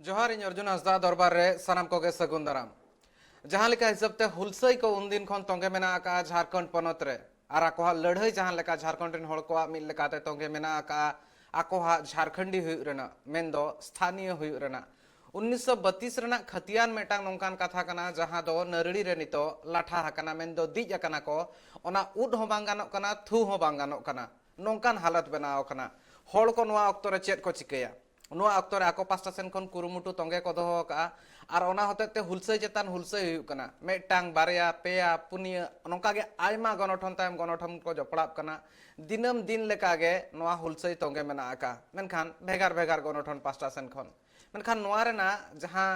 जोहार इन अर्जुन हंसदा दरबार रे सानाम कोगे सगुन दाराम जहां लेका हिसाब ते हुलसई को उन दिन खन तोंगे मेना आका झारखंड पनत रे आर आको लड़ाई जहां लेका झारखंड रिन होड़ को मिल लेकाते तोंगे मेना आका आको झारखंडी हुई रेना मेंदो स्थानीय हुई रेना 1932 रेना खतियान मेटांग नोंकान कथा कना जहां दो नरड़ी रे नितो लाठा हकना मेंदो दिज अकना को ओना उड हो बांग गानोक कना थू हो बांग गानोक कना नोंकान हालत बनाव कना होड़ को नोआ अक्तो रे चेत को चिकया नोआ अक्तो रे आको पास्टा सेन खन कुरुमुटु तोंगे को दोहो का आर ओना होते हुलसई चेतान हुलसई हुई कना मेटांग बारिया पेया पुनिया नोंका गे आयमा गनठन तायम गनठन को जपड़ाब कना दिनम दिन लेका गे नोआ हुलसई तोंगे मेना आका मेनखान भेगार भेगार गनठन पास्टा सेन खन मेनखान नोआ रेना जहां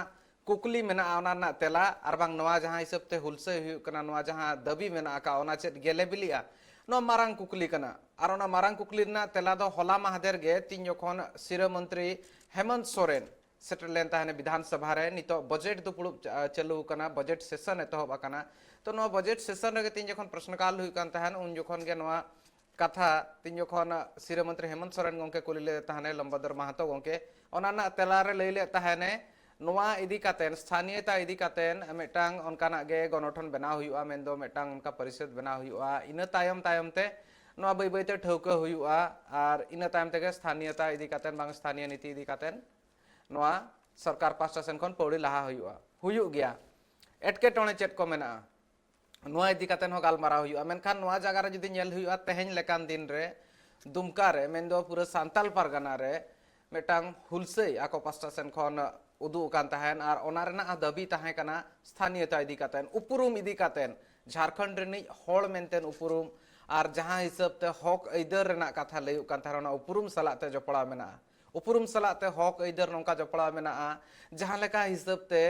कुकली मेना ओना ना तेला आर बांग नोआ जहां हिसाब ते हुलसई हुई कना नोआ जहां दबी मेना आका ओना चेत गेले बिलिया नो मारांग कुकली कना आर ओना मारांग कुकली ना तेला दो होला माहदेर गे तीन जखन सिरा मंत्री हेमंत सोरेन सेटल लेन ताहने विधानसभा रे नितो बजट दुपुड़ुब चालू कना बजट सेशन एतहब अकना तो नो बजट सेशन रे तीन जखन प्रश्नकाल हुई कान ताहन उन जखन गे नोआ कथा तीन जखन सिरा मंत्री हेमंत सोरेन गोंके कुलिले ताहने लंबोदर महतो गोंके ओना ना तेला रे लैले ताहने नोआ इदी कातेन स्थानीयता इदी कातेन मेटांग ओनकाना गे गनठन बनाव हुआ मेंदो मेटांग उनका परिषद बनाव हुआ इन तायम तायम ते नोआ बै बैते ठौका हुआ आर इन तायम तेगे स्थानीयता इदी कातेन बांग स्थानीय नीति इदी कातेन नोआ सरकार पास्टा सेन खन पौड़ी लहा हुआ गया एटकेटोणे चेत को मेना नोआ इदी कातेन हो गालमाराव हुआ मेनखान नोआ जगह रे जुदी नेल हुआ तेहेन लेकान दिन रे दुमका रे मेंदो पूरा सांताल परगना रे मेटांग हुलसई आको पास्टा सेन खन उदू कान ताहेन आर ओना रेना दाबी ताहे कना स्थानीयता इदी कातेन उपरुम इदी कातेन झारखंड रेनी होड़ मेनतेन उपरुम आर जहां हिसाब ते हक ऐदर रेना कथा लैउ कान तारना उपरुम सलाते जपड़ा मेना उपरुम सलाते हक ऐदर नोंका जपड़ा मेना जहां लेका हिसाब ते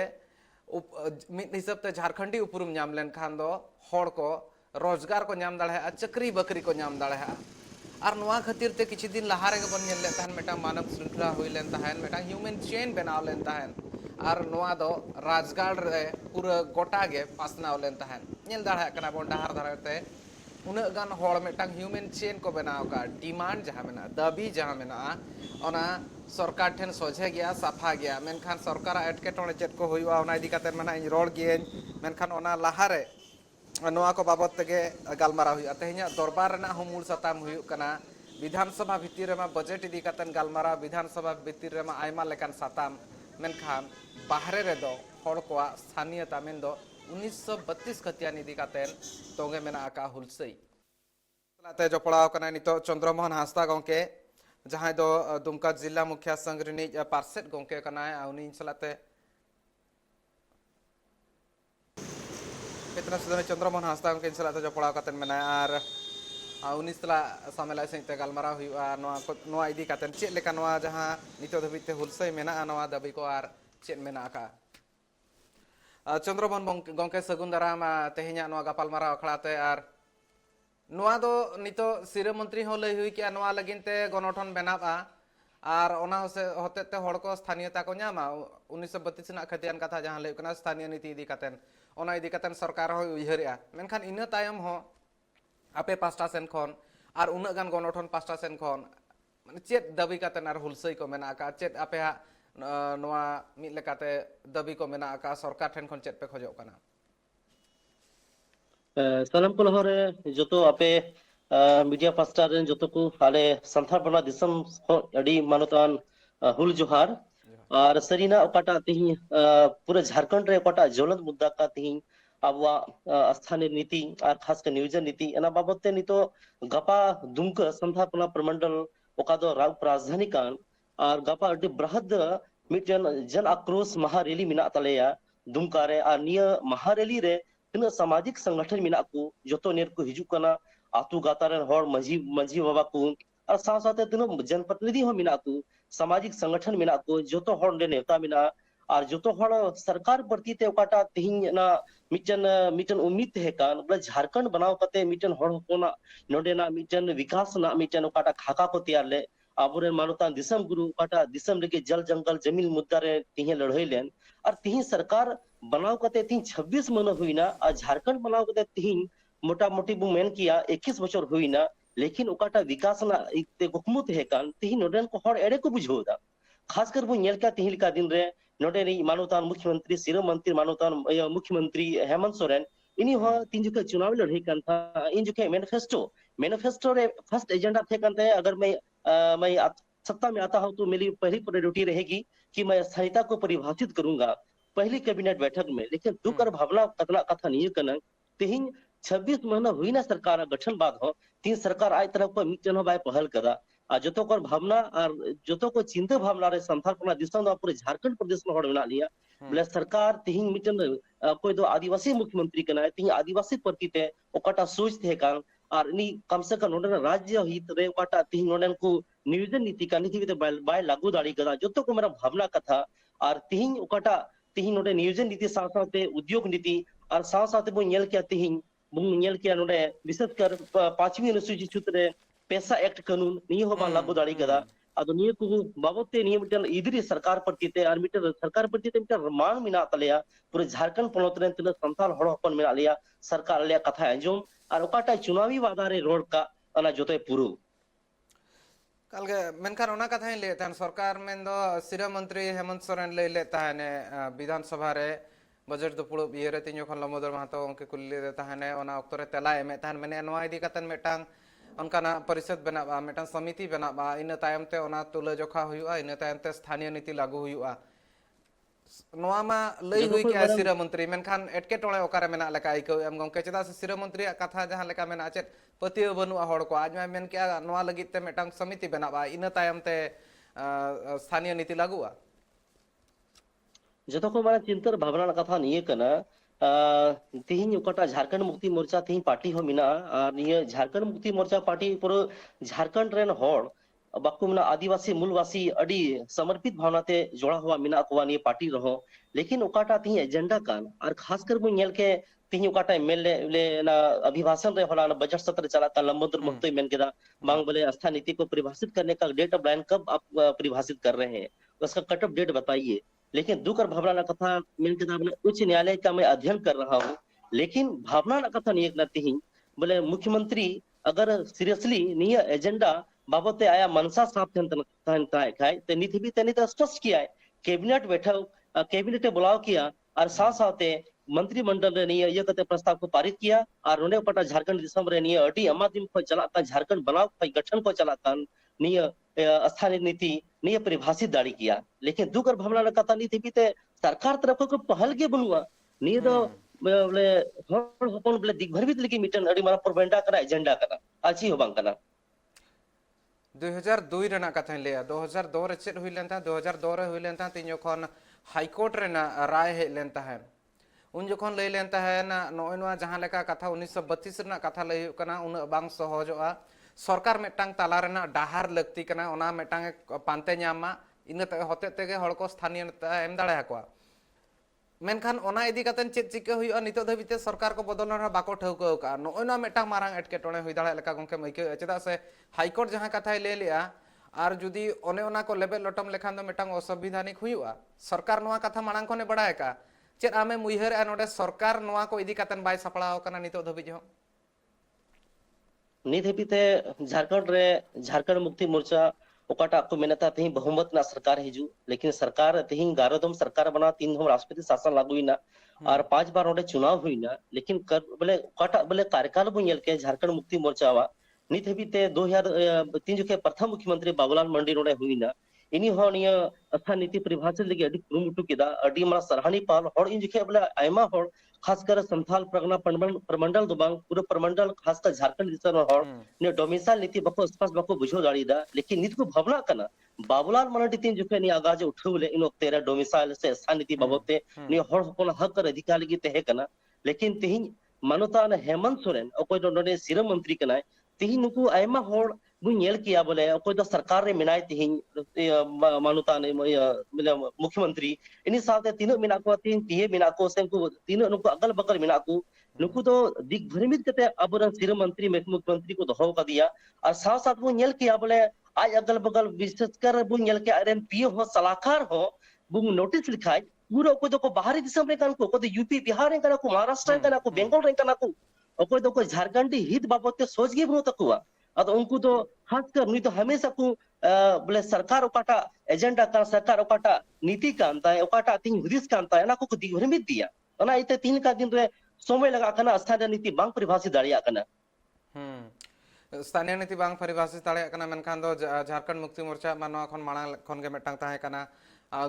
मिद हिसाब ते झारखंडी उपरुम नाम लेन खान दो होड़ को रोजगार को नाम दाड़े चक्री बकरी को नाम दाड़े और नोआ खातिर ते किछि दिन लहा रे बन नेल लेताहन मेटा मानव श्रृंखला हुई लेन ताहन मेटा ह्यूमन चेन बनाव लेन ताहन और नोआ दो राजगाड़ रे पूरा गोटा गे पासनाव लेन ताहन नेल दाड़ा कना बोन डहार धरते उना गान होड़ मेटा ह्यूमन चेन को बनाव का डिमांड जहां मेना दाबी जहां मेना ओना सरकार ठेन सोझे गया साफा गया मेनखान सरकार एटकेटोणे चेत को हुआ ओना इदी कातेन माना इन रोड गियन मेनखान ओना लहा रे नोआ को बाबत तेगे गालमाराव हुआ तेहኛ दरबार रेना हो मूल सताम हुई कना विधानसभा भितर रे बजट इदी कातेन गालमाराव विधानसभा भितर रे आयमा लेकान साताम मेनखान बाहरे रे दो होड़ को स्थानीयता मेन दो 1932 खतियान इदी कातेन तोंगे मेना आका हुलसई सलाते जपड़ाव कना नितो चंद्रमोहन हांसदा गोंके जहां दो दुमका जिला मुखिया संघ रिनी पार्षद गोंके कना उनी सलाते कितना सुदन चंद्रमोहन हांसदा गोंके सलाते जपड़ाव कातेन मेना आर उनी सला सामेला सहित गालमाराव हुआ नोआ इदी कातेन चेत लेका नोआ जहां नितो धबिते हुलसई मेना नोआ दाबी को आर चेत मेना का चंद्रमोहन गोंके सगुन दाराम तेहኛ नोआ गापालमाराव अखड़ाते आर नोआ दो नितो सिरा मंत्री हो लई हुई कि नोआ लगिनते गनठन बनाबा आर ओना होते होड़ को स्थानीयता को नामा 1932 ना खतियान कथा जहां लई कना स्थानीय नीति इदी कातेन ओना इदी कातेन सरकार हो उयहरिया मेनखान इन तायम हो आपे पास्टा सेन खन आर उना गान गनठन पास्टा सेन खन माने चेत दाबी कातेन आर हुलसई को मेना का चेत आपे नोआ मिद लेकाते दाबी को मेना का सरकार ठेन खन चेत पे खोजो कना सानाम को लहरे जोतो आपे मीडिया पास्टा रेन जोतो को आले संथाल बना दिसम अडी मानतान हुल जोहार और सरीना ओकाटा तिही पूरा झारखंड रे ओकाटा ज्वलंत मुद्दा का तिही आबवा स्थानीय नीति और खास कर नियोजन नीति एना बाबत ते नितो गपा दुमका संथाल बना प्रमंडल ओका दो राजधानी कान और गपा अडी बृहद मिटन जन आक्रोश महारैली मिना तलेया दुमका रे और निया महारैली रे तीना सामाजिक संगठन मिना को जोतो नेर को हिजू कना आतु गातारन होड़ मंझी मंझी बाबा को और साथ साथ तीना जनप्रतिनिधि हो मिना को सामाजिक संगठन मिना को जोतो होड़ ने नेता मिना और जोतो होड़ सरकार प्रति ते ओकाटा तिहिं ना मिटन उम्मीद है कान बोले झारखंड बनाव कते मिटन होड़ होना नोडेना मिटन विकास ना मिटन ओकाटा खाका को तैयार ले आबुरे मानवता दिसम गुरु ओकाटा दिसम लेके जल जंगल जमीन मुद्दा रे तिहिं लड़ाई लेन और तिहिं सरकार बनाव कते तिहिं 26 महीना हुईना और झारखंड बनाव कते तिहिं मोटा मोटी बु मेन किया 21 बछर हुईना लेकिन ओकाटा विकास ना इते कुकमुत है कान तिहिं नोडेन को होड़ एड़े को बुझोदा खासकर बु नेल का तिहिं का दिन रे नोडे नी मानुतान मुख्यमंत्री सिरो मंत्री मानुतान मुख्यमंत्री हेमंत सोरेन इनी हो तीन जुके चुनाव लड़ही kan था इन जुके मैनिफेस्टो रे फर्स्ट एजेंडा थे kan थे अगर मैं सत्ता में आता हूं तो मेरी पहली प्रायोरिटी रहेगी कि मैं संहिता को परिभाषित करूंगा पहली कैबिनेट बैठक में। लेकिन दुकर भावना कतना कथा नहीं कना तेहिं 26 महीना हुई ना सरकार गठन बाद हो तीन सरकार आज तरफ को मिटन बाय पहल करा आ जतो को भावना और जतो को चिंता भावना रे संथाल पना दिसम दा पूरे झारखंड प्रदेश में हड़ मेना लिया बोले सरकार तिहिं मिटन कोई दो आदिवासी मुख्यमंत्री कना तिहिं आदिवासी प्रति ते ओकटा सोच थे कान और इनी कम से कम नोडन राज्य हित रे ओकटा तिहिं नोडन को नियोजन नीति का नीति ते बाय लागू दाड़ी कदा जतो को मेरा भावना कथा और तिहिं ओकटा तिहिं नोडे नियोजन नीति साथ साथ उद्योग नीति और साथ साथ बो नेल के तिहिं बुंगल के नोडे विशेषकर 5वीं अनुसूची सूत्र पैसा एक्ट कानून नहीं हो बा लागू दाड़ी कदा अदो निये को बाबते निये मिटन इधरी सरकार प्रति ते और मिटन सरकार प्रति ते मिटन मांग मिना तलेया पूरे झारखंड पनोत रे तिना संथाल हड़ हपन मिना लिया सरकार ले कथा अंजम और ओकाटा चुनावी वादा रे रोड का अना जोते पुरु कल के मेनखान ओना कथा ले तहन सरकार में दो सिरा मंत्री हेमंत सोरेन ले तहने विधानसभा रे बजट दुपुड़ ये रे तीन जखन लंबोदर महतो उनके कुल्ली दे तहने ओना ऑक्टो रे तेला एमे तहन मैंने नवा इदी कतन मेटांग उनका परिषद बनाबा मेटांग समिति बनाबा इन तायम ते ओना तुला जोखा हुआ इन तायम ते स्थानीय नीति लागू हुआ नवा मा लई हुई के सिरा मंत्री मेनखान एटके टोळे ओकारे मेना लेका आइको एम गंके चदा से सिरा मंत्री कथा जहां लेका मेना चेत पतियो बनुआ हड़ को आज मैं मेन के नवा लगित ते मेटांग समिति बनाबा इन तायम ते स्थानीय नीति लागूआ जतो को माने चिंतर भावना कथा निये कना तिहिं ओकटा झारखंड मुक्ति मोर्चा तिहिं पार्टी हो मिना और निये झारखंड मुक्ति मोर्चा पार्टी पूरा झारखंड रेन हड़ बाकु मिना आदिवासी मूलवासी अडी समर्पित भावना ते जोड़ा हुआ मिना को निये पार्टी रहो लेकिन ओकाटा तिहिं एजेंडा कान और खासकर बो नेल के तिहिं ओकाटा एमएलए ले ना अभिभाषण रे होला बजट सत्र चला का लंबोदर महतो मेन केदा मांग बोले आस्था नीति को परिभाषित करने का डेट ऑफ लाइन कब आप परिभाषित कर रहे हैं उसका कट ऑफ डेट बताइए। लेकिन दुकर भावना कथा मेन किताब में उच्च न्यायालय का मैं अध्ययन कर रहा हूँ लेकिन भावना कथा नहीं करती ही बोले मुख्यमंत्री अगर सीरियसली नहीं एजेंडा बाबते आया मनसा साफ ते नीति भी तेनी तो स्पष्ट किया है कैबिनेट बैठा कैबिनेट बुलाव किया और साथ साथ मंत्रिमंडल रे नहीं ये कहते प्रस्ताव को पारित किया और उन्हें पटा झारखंड दिसम रे नहीं अडी अमा दिन को चलाता झारखंड बनाव गठन को चलाता नहीं स्थानीय नीति नहीं परिभाषित दाड़ी किया लेकिन दुकर भावना कथा नीति भी ते सरकार तरफ को पहल के बनुआ नहीं तो बोले हर हपन बोले दिग्भर भी लेकिन मिटन अडी मारा प्रोपेगेंडा करा एजेंडा करा आची हो बांग कना 2002 रेना कथा लेया 2002 रे चेत हुई लेनता 2002 रे हुई लेनता तीन जखन हाईकोर्ट रेना राय हे लेनता है उन जखन लई लेनता है ना नोय नोआ जहां लेका कथा 1932 रेना कथा लई कना उन बांग सहजोआ सरकार मेटांग ताला रेना डाहार लगती कना ओना मेटांग पांते न्यामा इन होते तेगे हड़ को स्थानीय एम दाड़ा को मेनखान ओना इदी कतन चेत चिका हुआ नितो धबिते सरकार को बदल ना बाको ठौका का नोय ना मेटांग मारांग एटकेटोणे हुई दाड़ा लेका गंके मैके चेदा से हाईकोर्ट जहां कथाय ले लिया और जुदी ओने ओना को लेबे लटम लेखान दो मेटांग असंविधानिक हुआ सरकार नोआ कथा मांग कोने बड़ाय का चेद आमे मुइहर आ नोडे सरकार नोआ को इदी कतन बाय सपड़ाव कना नितो धबि हो नित हेपिते झारखंड मुक्ति मोर्चा ओकाटा को मेनता तेही बहुमत ना सरकार हिजू लेकिन सरकार तेही 11 दम सरकार बना 3 दम राष्ट्रपति शासन लागू हुई ना और 5 बार ओडे चुनाव हुई ना लेकिन बोले ओकाटा बोले कार्यकाल बो नेल के झारखंड मुक्ति मोर्चा वा नित हेपिते 2003 जुके प्रथम मुख्यमंत्री बाबूलाल मंडी रोडे हुई ना इनी हो निया अथा नीति परिभाषित लगे अडी कुरुमुटु केदा अडी मारा सरहानी पाल हड़ इन जुके बोले आयमा हड़ खासकर संथाल परगना प्रमंडल दुबांग पूरा प्रमंडल खासकर झारखंड दिसन हड़ ने डोमिसाइल नीति बको स्पष्ट बको बुझो दाड़ीदा लेकिन नित को भावना कना बाबूलाल मंडी तीन जुके नि आगाज उठौले इन ओक्तेरा डोमिसाइल से स्थान नीति बाबते नि हड़ कोन हक कर अधिकार लगी ते कना लेकिन तिहिं मानवता हेमंत सोरेन ओकोय डोडे सिरा मंत्री कना तिहिं नुकु आयमा हड़ बु नेल किया बोले कोई तो सरकार रे मिनाय तिहिं मानुता ने मुख्यमंत्री इनी साथे तीन मिना को तीन पीए मिना को से को तीन नुको अगल बगल मिना को नुकु तो दिग्भ्रमित कते अबरन सिर मंत्री मुख्यमंत्री को दहो का दिया और साथ साथ वो नेल किया बोले आज अगल बगल विशेषकर बु नेल के आरएन पीए हो सलाहकार हो बु नोटिस लिखाय पूरा को तो बाहरी दिसम रे कान को यूपी बिहार रे कान को महाराष्ट्र रे कान को बंगाल रे कान को तो झारखंड हित बाबत सोच गे बनो तकुआ अदो उनको तो खासकर नुई तो हमेशा को बोले सरकार ओकाटा एजेंडा का सरकार ओकाटा नीति कांता है ओकाटा तीन हुदिस कांता है ना को दी हरमित दिया ओना इते तीन का दिन रे समय लगा कना स्थानीय नीति बांग परिभाषित दाड़िया कना स्थानीय नीति बांग परिभाषित दाड़े कना मेनखान दो झारखंड मुक्ति मोर्चा मानवा खन मांग खन के मेटांग ताहे कना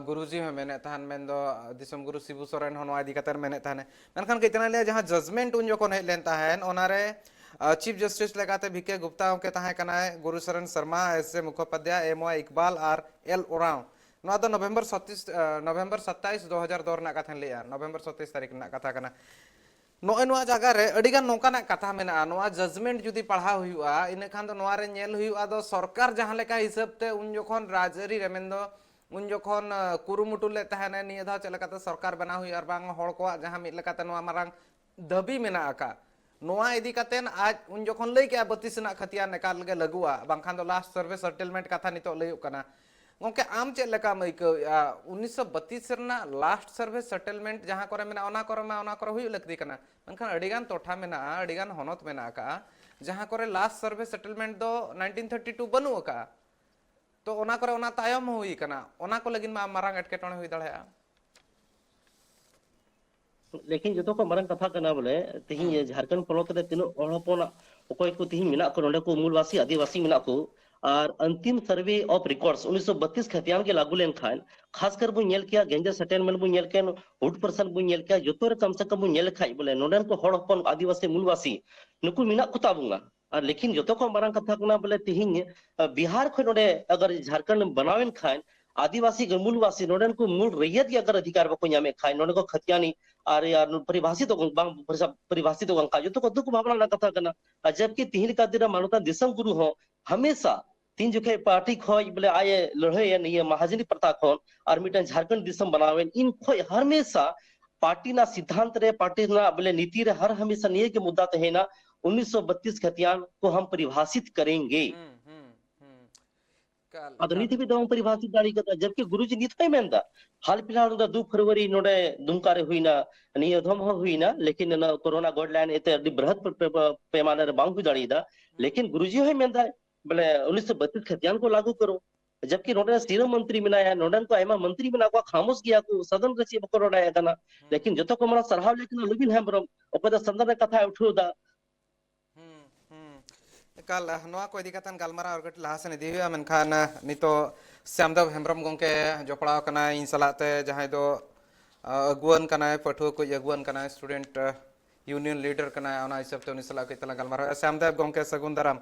गुरुजी में मेने तहन मेन दो दिसम गुरु शिबू सोरेन होनवा इदी कतर मेने तहने मेनखान कितना ले जहां जजमेंट उन जोखन हे लेन ताहेन ओनारे चीफ जस्टिस लगाते भिके गुप्ता के ताहे कना Guru Sharan Sharma S Mukhopadhyay M Iqbal R L Oraon नवा दो नवंबर 27 2002 रना कथा लिया नवंबर 27 तारीख रना कथा कना नोए नोआ जगह रे अडिगान नोकाना कथा मेना नोआ जजमेंट जुदी पढ़ाव हुआ इने खान दो नोआ रे नेल हुआ दो सरकार जहां लेका हिसाब ते उन जोखन राजरी रेमेन दो उन जोखन कुरुमुटु ले तहने निया धा चलकाते सरकार बना हुई और बांग हड़ को जहां मिट लेकाते नोआ मारांग दबी मेना आका नोआ इदी कातेन आज उन जोखन लई के 32 ना खतिया निकाल के लगुआ बांखान दो लास्ट सर्वे सेटलमेंट कथा नितो लई कना गोंके आम चेक लेका मइको 1932 रना लास्ट सर्वे सेटलमेंट जहां करे मेना ओना करे हुई लगती कना मनखान अडिगान तोठा मेना अडिगान होनत मेना का जहां करे लास्ट सर्वे सेटलमेंट दो 1932 बनु का तो ओना करे ओना तायम हुई कना ओना को लगिन मा मारांग एटकेटोने हुई दड़या लेकिन जो को मरन कथा करना बोले तिही झारखंड पलट रे तीनो ओहपना ओकोय को तिही मिना को नोडे को मूलवासी आदिवासी मिना को और अंतिम सर्वे ऑफ रिकॉर्ड्स 1932 खतियान के लागू लेन खान खासकर बु नेल किया गेंजा सेटलमेंट बु नेल के 100% बु नेल किया जोतो रे कम से कम बु नेल खाई बोले नोडन को हड़ हपन आदिवासी मूलवासी नुकु मिना को ताबुंगा और लेकिन जो को मरन कथा करना बोले तिही बिहार खो नोडे अगर झारखंड बनावेन खान आदिवासी के मूलवासी नोडन को मूल रैयत की अगर अधिकार बको ᱧᱟᱢᱮ खाय नोडे को खतियानी और यार परिभाषित बांग परिभाषित का जो तो दुख भावना ना कथा करना जबकि तिहिल का दिरा मानवता दिसम गुरु हो हमेशा तीन जुखे पार्टी खोज बोले आए लड़े नहीं महाजनी प्रथा खोन और मिटन झारखंड दिसम बनावे इन खोज हमेशा पार्टी ना सिद्धांत रे पार्टी ना बोले नीति रे हर हमेशा निये के मुद्दा तो है ना 1932 खतियान को हम परिभाषित करेंगे अद नीति भी दम परिभाषित दाड़ी करता जबकि गुरुजी नीत पे मेंदा हाल फिलहाल 2 फरवरी नोडे दुमका रे हुईना निय धम हुईना लेकिन ना कोरोना गाइडलाइन एते अडी बृहत पैमाने रे बांग हुई दाड़ीदा लेकिन गुरुजी है मेंदा बोले 1932 खतियान को लागू करो जबकि नोडे सीरो मंत्री मिनाया नोडन को आयमा मंत्री मिना को खामोश गया को सदन रे ची बको रोडाया कना लेकिन जतो को मरा सरहाव लेकिन लुबिन हेम्ब्रम ओपदा सदन रे कथा उठुदा कल नवा को इदी कतन गलमारा और गट लाहसन इदी हुआ मेनखान नितो श्यामदेव हेम्ब्रम गोंके जोपड़ाव कना इन सलाते जहां दो अगुवन कना पठुआ को अगुवन कना स्टूडेंट यूनियन लीडर कना ओना हिसाब ते उनी सला के तला गलमारा श्यामदेव गोंके सगुन दाराम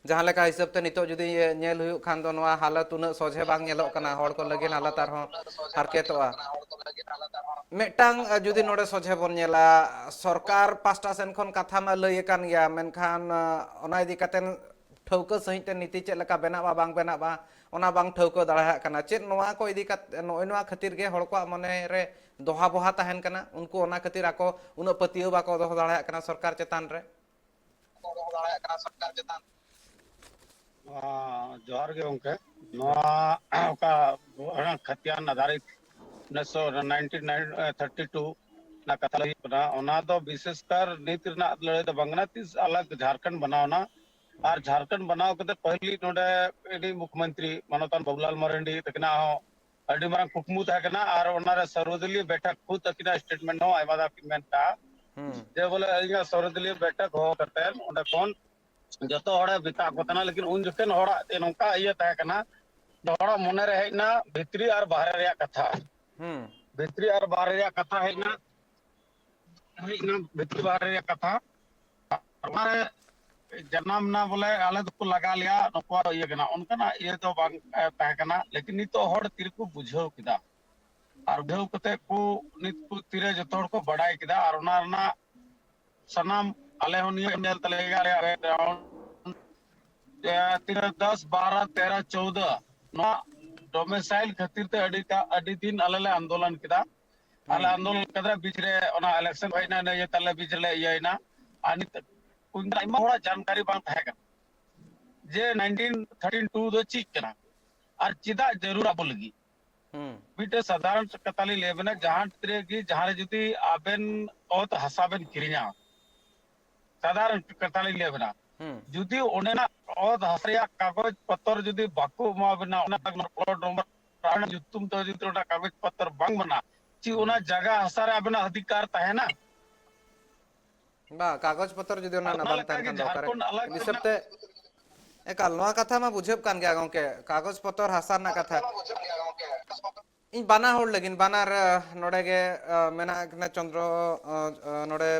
जहां लेका हिसाब ते नितो जुदी नेल हुई खान दो नवा हालत उन सोझे बांग नेलो कना हड़ को लगिन हालत आर हो हारकेतोआ मेटांग जुदी नोडे सोझे बन नेला सरकार पास्टा सेन खन कथा मा लय कान गया मेनखान ओना इदी कतेन ठौका सहित नीति चेक लेका बनाबा बांग बनाबा ओना बांग ठौका दाड़ा कना चेक नोआ को इदी कत नोय नोआ खातिर गे हड़ को मने रे दोहा बोहा तहन कना उनको ओना खातिर आको उन पतियो बाको दोह दाड़ा कना सरकार चेतान रे जोहार गे गोंके नोआ का खतियान आधारित 1932 ना कथा लगी बना ओना तो विशेषकर नीति ना लड़े तो बंगना 30 अलग झारखंड बनावना और झारखंड बनाव कते पहली नोडे एडी मुख्यमंत्री मनोतन बबुलाल मरंडी तकना हो अडी मारंग कुकमु था कना और ओना रे सर्वदलीय बैठक खुद तकना स्टेटमेंट हो आइबादा पिनमेंट का जे बोले अइगा सर्वदलीय बैठक हो करते ओंडे कोन जतो हड़े बिता को तना लेकिन उन जखन हड़ा ते नोका इया ता कना हड़ा मने रे हेना भितरी और बाहर रे कथा भितरी और बाहर रे कथा हेना भितरी बाहर रे कथा हमारे जन्म ना बोले आले तो लगा लिया नोका इया कना उनका ये तो बांग ता कना लेकिन नितो हड़ तिर को बुझाव किदा और बुझाव कते को नित को तिरे जतो हड़ को बड़ाई किदा और ओना सनाम आले होनिया नेल तलेगा रे 10 12 13 14 नो डोमिसाइल खातिर ते अडी दिन आले आंदोलन किदा आले आंदोलन कदरा बिचरे ओना इलेक्शन होइना ने ये तले बिचले येना अनि कुंदा इमा होड़ा जानकारी बांग थाहे का जे 1932 दो चीज कना और चिदा जरूर आबो लगी बीटे साधारण कताली लेबना जहां तरे की जहां जुदी आबेन ओत हसाबेन किरिया साधारण कताली लेबना जुदी ओनेना ᱚᱛ ᱦᱟᱥᱟ ᱨᱮᱭᱟᱜ ᱠᱟᱜᱚᱡᱽ ᱯᱚᱛᱨ ᱡᱩᱫᱤ ᱵᱟᱠᱚ ᱮᱢᱟ ᱵᱮᱱᱟ ᱚᱱᱟ ᱯᱞᱚᱴ ᱱᱚᱢᱵᱚᱨ ᱧᱩᱛᱩᱢ ᱛᱮ ᱡᱩᱫᱤ ᱚᱱᱟ ᱠᱟᱜᱚᱡᱽ ᱯᱚᱛᱨ ᱵᱟᱝ ᱵᱮᱱᱟ ᱪᱮ ᱚᱱᱟ ᱡᱟᱭᱜᱟ ᱦᱟᱥᱟ ᱨᱮ ᱟᱵᱮᱱᱟᱜ ᱚᱫᱷᱤᱠᱟᱨ ᱛᱟᱦᱮᱱᱟ? बा कागज पत्र जुदी ओना ना ᱚᱱᱟ बांग तहन ᱞᱮᱠᱟᱜᱮ खान दो करे ঝাড়খণ্ড আলাগ हिसाब ते एकाल नोआ कथा मा बुझेब कान गया गंके कागज पत्र हासा ना कथा इन बाना होड़ लेकिन बानार नोडे गे मेना कने नोडे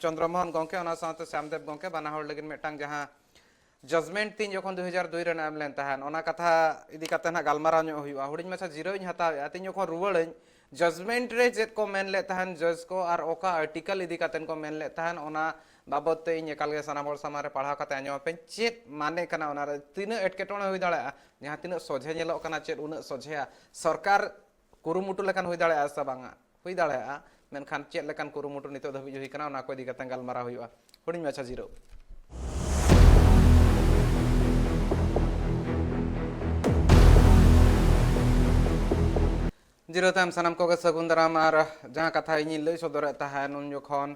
चंद्रमोहन गंके ओना साथे श्यामदेव गंके बाना होड़ लेकिन मेटांग जहां जजमेंट तीन जखन 2002 रे नाम लेन तहन ओना कथा इदी कते ना गालमाराव ᱧᱚᱜ हुआ हुडिñ माछा जीरो ᱤᱧ हतावेआ तीन जखन रुवाड़ाᱹᱧ जजमेंट रे चेत को मेन ले तहन जज को और ओका आर्टिकल इदी कतेन को मेन ले तहन ओना बाबत ते इन एकाल गे सानाम हर सामारे पढ़ाव कते आंजम पे चेत माने कना ओना रे तीना एटकेटोणे हुई दाड़ेआ जहां तीना सोझे नेलोक कना चेत उना सोझेया सरकार कुरुमुटु लेकान हुई दाड़ेआ सा बांगा हुई दाड़ेआ मेनखान चेत लेकान कुरुमुटु नितो धबि हुई कना ओना को इदी कते गालमाराव हुआ हुडिñ माछा जीरो जीरो ताम सानाम को सगुन दाराम और जहां कथा इन लई सदर तहन उन जखन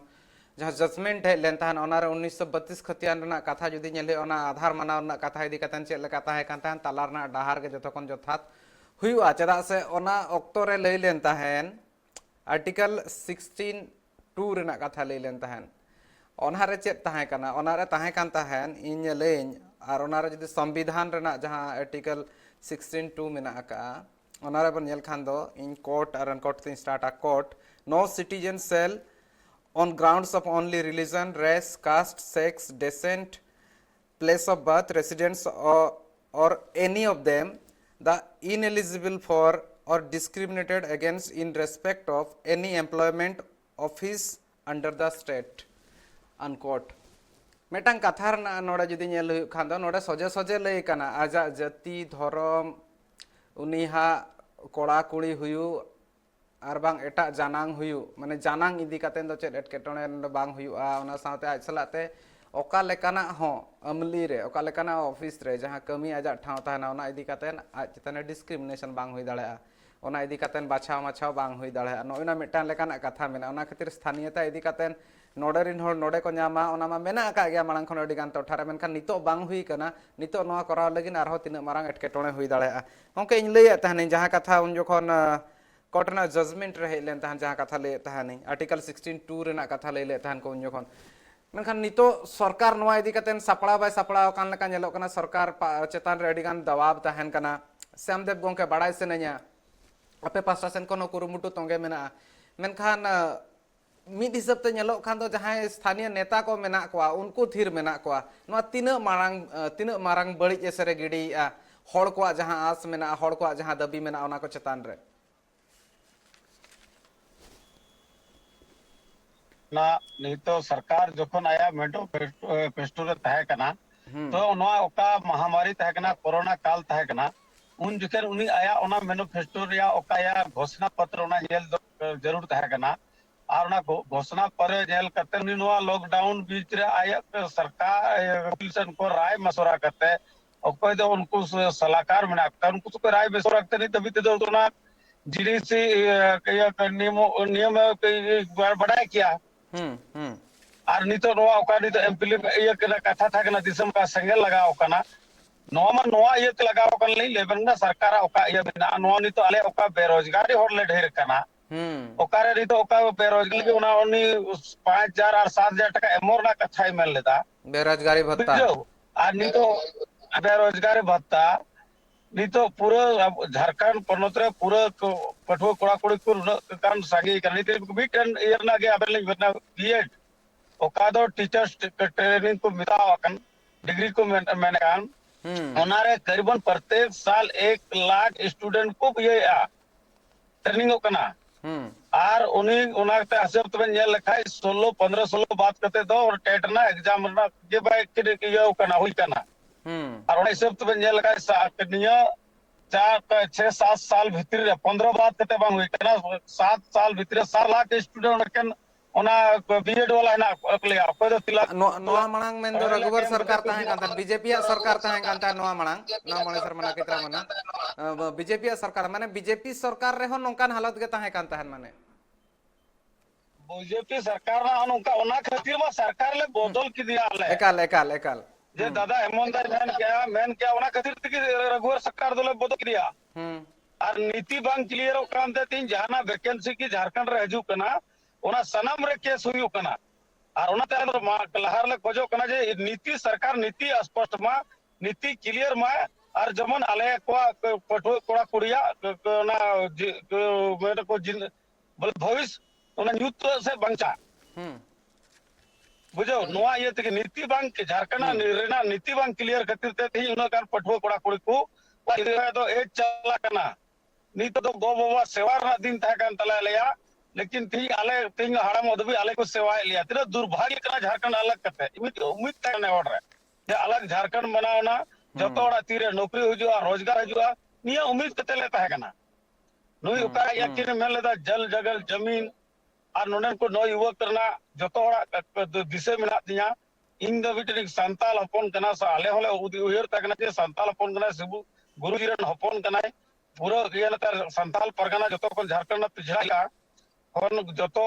जहां जजमेंट है लेन तहन ओनारे 1932 खतियान रना कथा जुदी नेले ओना आधार मानाव रना कथा इदी कतन चेत लेका ताहे कान तहन ताला रना डाहार गे जतखन जथात हुआ चेदा से ओना ऑक्टो रे लई लेन तहन आर्टिकल 16(2) रना कथा लई लेन तहन ओनारे चेत ताहे कना ओनारे ताहे कान तहन इन लेन और ओनारे जुदी संविधान रना जहां आर्टिकल 16(2) मेना का ओनारे बन नेल खान दो इन कोर्ट और uncourt thing start a court no citizen cell on grounds of only religion, race, caste, sex, descent, place of birth, residence, or any of them, the ineligible for or discriminated against in respect of any employment office under the state. Unquote. मेटांग कथा नोड़े जुदी nail हुई खान दो नोड़े सोजे सोजे लई कना आजा जाति धर्म उनिहा कोड़ा कुड़ी हुयु और बांग एटा जानांग हुयु माने जानांग इदी कतेन दो चेत एटकेटोणे बांग हुयुआ ओना साथे आज सलाते ओका लेकाना हो अमली रे ओका लेकाना ऑफिस रे जहां कमी आजा ठाव ताहना ओना इदी कतेन आज चेतने डिस्क्रिमिनेशन बांग हुई दाड़ेआ ओना इदी कतेन बाछाव माछाव बांग हुई दाड़ेआ नोइना मेटान लेकाना कथा मेना ओना खातिर स्थानीयता इदी कतेन नोडे रिन होड़ नोडे को ᱧᱟᱢᱟ ओना मा मेना का गया मांग खन अडी गान टोठारे मेनखान नितो बांग हुई कना नितो नोआ कराव लगिन आरहो तिना मारांग एटकेटोणे हुई दाड़ेआ ओंके इन लैया तहने जहां कथा उन जखन कोर्टना जजमेंट रे हेलेन तहन जहां कथा ले तहनी आर्टिकल 16(2) रेना कथा ले तहन को उन जखन मेनखान नितो सरकार नोआ इदी कतेन सापड़ा बाय सापड़ा कान लेका नेलोक कना सरकार चेतान रे अडी गान दबाव तहन कना श्यामदेव गंके बाड़ाय सेनया आपे पास्टा सेन कोनो कुरुमुटु तोंगे मेना मेनखान मिद हिसाब ते नेलोक खान दो जहां स्थानीय नेता को मेना कोआ उनको थीर मेना कोआ नोआ तीना मारांग बड़िज एसरे गिडीआ हड़ कोआ जहां आस मेना हड़ कोआ जहां दबी मेना ओना को चेतान रे ना नहीं तो सरकार जखन आया मेडो पेस्टो रे तहे कना तो नोआ ओका महामारी तहे कना कोरोना काल तहे कना उन जखन उनी आया ओना मैनिफेस्टो रे ओका या घोषणा पत्र ओना नेल जरूर तहे कना और ओना घोषणा पर नेल करते उनी नोआ लॉकडाउन बीच रे आया सरकार पुलिसन को राय मशवरा करते ओको दो उनको सलाहकार बना उनको तो राय मशवरा करते नहीं तभी तो ना जीडीसी नियम बढ़ाया किया और नितो नोआ ओका नितो एमपीली ये कथा था कना दिसम का संगल लगाओ कना नोआ मा नोआ ये लगाओ कन नहीं लेबन ना सरकार ओका ये बिना नोआ नितो आले ओका बेरोजगारी होड़ ले ढेर कना ओका रे नितो ओका बेरोजगारी के उना उनी 5000 और 7000 टका एमोर ना कथा ही मेल लेता बेरोजगारी भत्ता और नितो बेरोजगारी भत्ता नितो पूरा झारखंड पनोत रे पूरा पठुआ कोड़ा कोड़ी को कान सागी करनी ते बीटन ईयर ना गे आबेल बना बीएड ओका दो टीचर्स ट्रेनिंग को मिलाव कन डिग्री को मैंने कान ओनारे करीबन प्रत्येक साल 1 लाख स्टूडेंट को ये ट्रेनिंग कना और उनी ओनाते हिसाब तबे नेल लखाय 16 15 16 बात करते दो और टेट ना एग्जाम ना जे बाय के ये कना हुई कना और ओना हिसाब तबे नेल लखाय निया 4-6-7 साल भीतर 15 बात करते बांग हुई कना 7 साल भीतर 4 लाख स्टूडेंट कन ओना बीएड वाला ना अकलिया कोई तो तिला नोआ मांग मेन दो रघुवर सरकार ताहे कांता बीजेपी सरकार ताहे कांता नोआ मांग ना मणे शर्मा कित्रा मना बीजेपी सरकार माने बीजेपी सरकार रे हो नोंकान हालत गे ताहे कांता हन माने बीजेपी सरकार ना उनका ओना खातिर मा सरकार ले बदल की दिया ले एकाल जे दादा हेमंत मेन क्या ओना खातिर तक रघुवर सरकार दोले बदल किया और नीति बांग क्लियर कानते तीन जहाना वैकेंसी की झारखंड रे हजू कना ओना सनम रे केस हुई कना और ओना ते लहार ले खोजो कना जे नीति सरकार नीति स्पष्ट मा नीति क्लियर मा और जमन आले को पठो कोड़ा कुड़िया ना मेरे को जिन भविष्य ओना यूथ से बंचा बुझो नोआ ये तक नीति बांग के झारखंड रेना नीति बांग क्लियर खातिर ते थी उना कान पठो कोड़ा कुड़ी को तो एज चला कना नीत तो गो बाबा सेवा रा दिन था कान तला लिया लेकिन थी आले तिंग हाड़म ओदबी आले को सेवा लिया तिरा दुर्भाग्य कना झारखंड अलग करते उम्मीद था ने ऑर्डर जे अलग झारखंड बनावना जतो ओड़ा तीरे नौकरी हुजुआ रोजगार हुजुआ निया उम्मीद कते लेता है कना नुई उका यकिन में लेदा जल जगल जमीन और नोडन को नो युवक करना जतो ओड़ा दिशे मिला दिया इन द बिटनिक संताल हपन कना सा आले होले उयर तकना जे संताल हपन कना सिबु गुरुजी रन हपन कना पूरा ये लतर संताल परगना जतो को झारखंड पिछड़ा कोन जतो